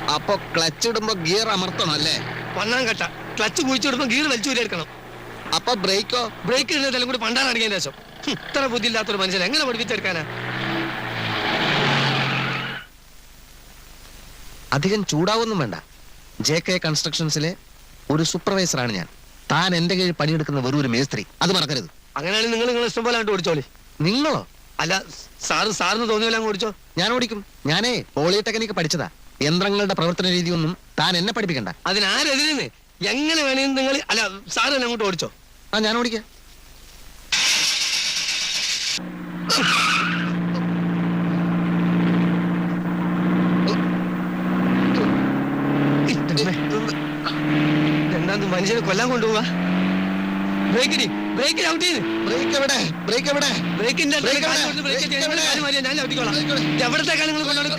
അപ്പൊ ക്ലച്ച് ഇടുമ്പോ ഗിയർ അമർത്തണം അല്ലേ? പണ്ണാൻ കട്ട ക്ലച്ച് കുഴിച്ചിടുമ്പോ ഗീർ വലിച്ചു എടുക്കണം. അപ്പൊ ബ്രേക്കോ? ബ്രേക്ക് ഇടുന്നതെല്ലാം കൂടി പണ്ടാൻ അടിക്കാൻ ശേഷം. ഇത്ര ബുദ്ധിയില്ലാത്തൊരു മനുഷ്യൻ എങ്ങനെ പഠിപ്പിച്ചെടുക്കാനാ? അധികം ചൂടാവൊന്നും വേണ്ട. JK കൺസ്ട്രക്ഷൻസിലെ ഒരു സൂപ്പർവൈസറാണ് ഞാൻ. താൻ എന്റെ കീഴിൽ പണിയെടുക്കുന്ന വെറും ഒരു മേസ്ത്രി, അത് മറക്കരുത്. അങ്ങനെയാണെങ്കിൽ നിങ്ങൾ ഇഷ്ടം പോലെ അങ്ങോട്ട് ഓടിച്ചോളി. നിങ്ങളോ? അല്ല, സാറിന് തോന്നിയല്ല അങ്ങ് ഓടിച്ചോ. ഞാൻ ഓടിക്കും. ഞാനേ പോളിടെക്നിക്ക് പഠിച്ചതാ. യന്ത്രങ്ങളുടെ പ്രവർത്തന രീതിയൊന്നും താൻ എന്നെ പഠിപ്പിക്കണ്ട. അതിനാരെതിരെന്ന് എങ്ങനെ വേണമെന്ന് നിങ്ങൾ അല്ല സാറ് തന്നെ അങ്ങോട്ട് ഓടിച്ചോ. ആ, ഞാൻ ഓടിക്കാം. എന്താ മനുഷ്യനെ കൊല്ലാൻ കൊണ്ടുപോവാ? ബ്രേക്ക് ഔട്ട് ചെയ്ത് ബ്രേക്കിന്റെ ഞാൻ ചവിട്ടിക്കോളാം. എവിടത്തേക്കാണ് നിങ്ങൾ കൊണ്ടുപോകുന്നത്?